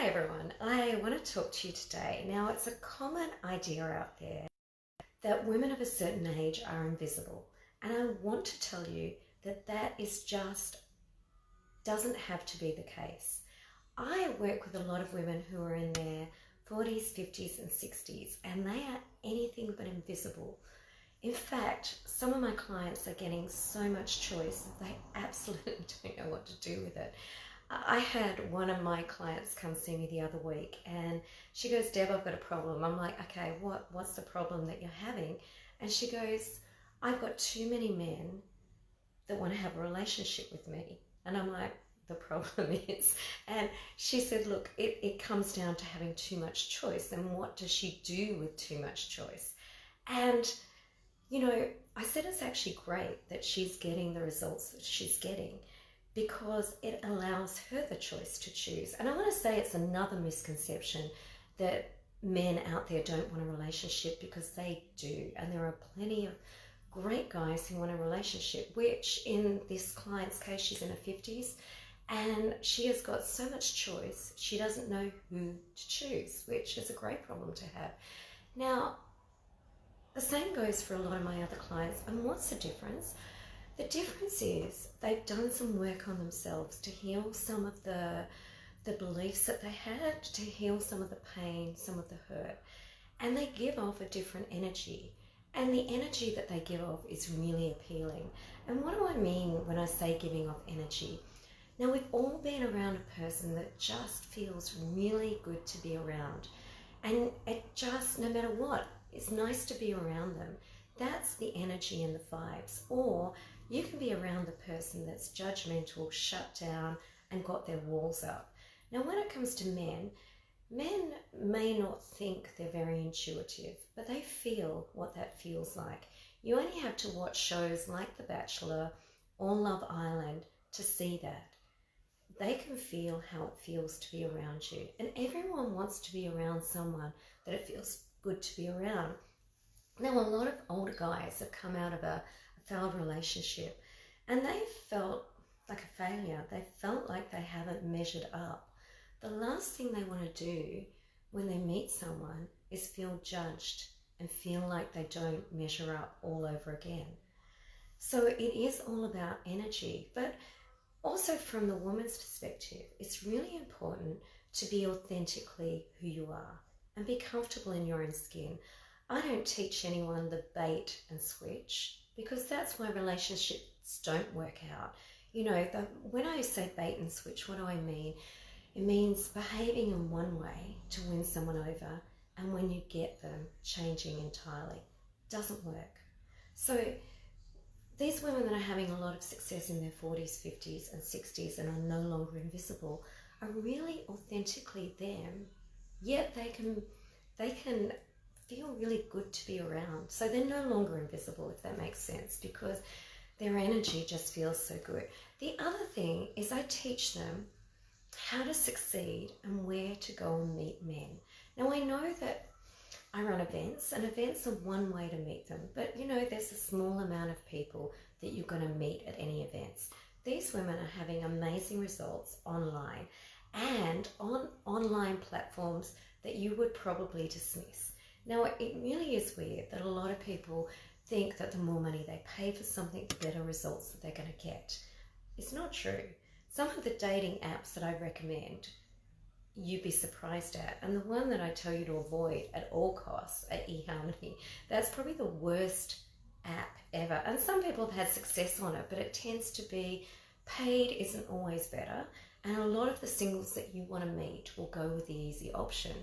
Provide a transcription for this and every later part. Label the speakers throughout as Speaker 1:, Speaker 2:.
Speaker 1: Hi everyone, I want to talk to you today. Now, it's a common idea out there that women of a certain age are invisible, and I want to tell you that that is just doesn't have to be the case. I work with a lot of women who are in their 40s, 50s, and 60s, and they are anything but invisible. In fact, some of my clients are getting so much choice that they absolutely don't know what to do with it. I had one of my clients come see me the other week and she goes, Deb, I've got a problem. I'm like, okay, what's the problem that you're having? And she goes, I've got too many men that want to have a relationship with me. And I'm like, the problem is, and she said, look, it comes down to having too much choice. And what does she do with too much choice? And, I said it's actually great that she's getting the results that she's getting because it allows her the choice to choose. And I want to say it's another misconception that men out there don't want a relationship, because they do. And there are plenty of great guys who want a relationship, which in this client's case, she's in her 50s and she has got so much choice, she doesn't know who to choose, which is a great problem to have. Now, the same goes for a lot of my other clients. And what's the difference? The difference is they've done some work on themselves to heal some of the beliefs that they had, to heal some of the pain, some of the hurt, and they give off a different energy. And the energy that they give off is really appealing. And what do I mean when I say giving off energy? Now, we've all been around a person that just feels really good to be around. And it just, no matter what, it's nice to be around them. That's the energy and the vibes. Or you can be around the person that's judgmental, shut down, and got their walls up. Now, when it comes to men, men may not think they're very intuitive, but they feel what that feels like. You only have to watch shows like The Bachelor or Love Island to see that. They can feel how it feels to be around you. And everyone wants to be around someone that it feels good to be around. Now, a lot of older guys have come out of a failed relationship and they felt like a failure. They felt like they haven't measured up. The last thing they want to do when they meet someone is feel judged and feel like they don't measure up all over again. So it is all about energy. But also, from the woman's perspective, it's really important to be authentically who you are and be comfortable in your own skin. I don't teach anyone the bait and switch, because that's why relationships don't work out. When I say bait and switch, what do I mean? It means behaving in one way to win someone over, and when you get them, changing entirely. Doesn't work. So these women that are having a lot of success in their 40s, 50s, and 60s and are no longer invisible are really authentically them, yet they can feel really good to be around. So they're no longer invisible, if that makes sense, because their energy just feels so good. The other thing is I teach them how to succeed and where to go and meet men. Now, I know that I run events, and events are one way to meet them, but there's a small amount of people that you're going to meet at any events. These women are having amazing results online and on online platforms that you would probably dismiss. Now, it really is weird that a lot of people think that the more money they pay for something, the better results that they're going to get. It's not true. Some of the dating apps that I recommend, you'd be surprised at. And the one that I tell you to avoid at all costs at eHarmony, that's probably the worst app ever. And some people have had success on it, but it tends to be paid isn't always better. And a lot of the singles that you want to meet will go with the easy option.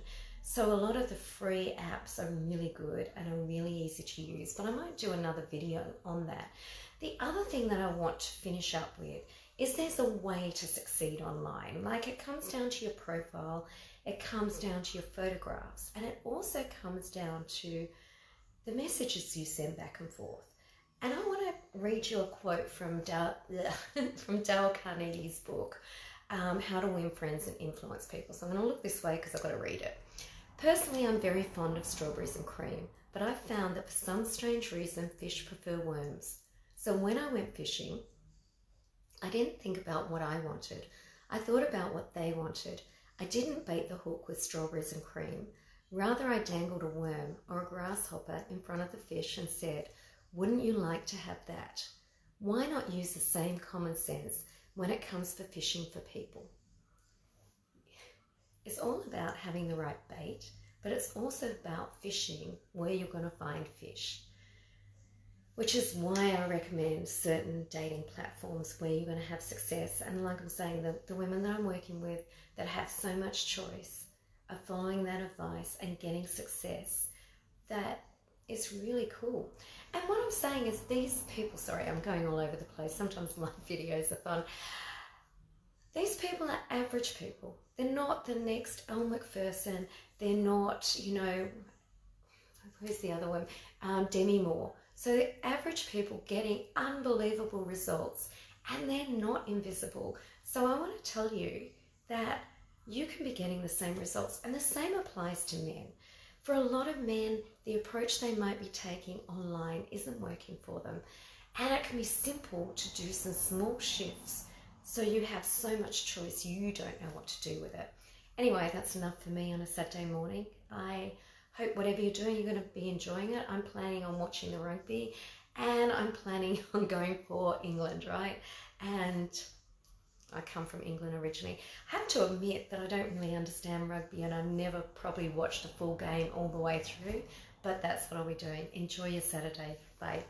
Speaker 1: So a lot of the free apps are really good and are really easy to use, but I might do another video on that. The other thing that I want to finish up with is there's a way to succeed online. Like, it comes down to your profile, it comes down to your photographs, and it also comes down to the messages you send back and forth. And I want to read you a quote from Dale Carnegie's book, How to Win Friends and Influence People. So I'm going to look this way because I've got to read it. Personally, I'm very fond of strawberries and cream, but I've found that for some strange reason, fish prefer worms. So when I went fishing, I didn't think about what I wanted. I thought about what they wanted. I didn't bait the hook with strawberries and cream. Rather, I dangled a worm or a grasshopper in front of the fish and said, "Wouldn't you like to have that?" Why not use the same common sense when it comes for fishing for people? It's all about having the right bait, but it's also about fishing where you're going to find fish, which is why I recommend certain dating platforms where you're going to have success. And like I'm saying, the women that I'm working with that have so much choice are following that advice and getting success. That is really cool. And what I'm saying is these people, sorry, I'm going all over the place. Sometimes my videos are fun. These people are average people. They're not the next Elle Macpherson. They're not, who's the other one? Demi Moore. So they're average people getting unbelievable results, and they're not invisible. So I want to tell you that you can be getting the same results, and the same applies to men. For a lot of men, the approach they might be taking online isn't working for them, and it can be simple to do some small shifts so you have so much choice you don't know what to do with it. Anyway, that's enough for me on a Saturday morning. I hope whatever you're doing, you're going to be enjoying it. I'm planning on watching the rugby, and I'm planning on going for England, right? And I come from England originally. I have to admit that I don't really understand rugby, and I've never probably watched a full game all the way through, but that's what I'll be doing. Enjoy your Saturday. Bye.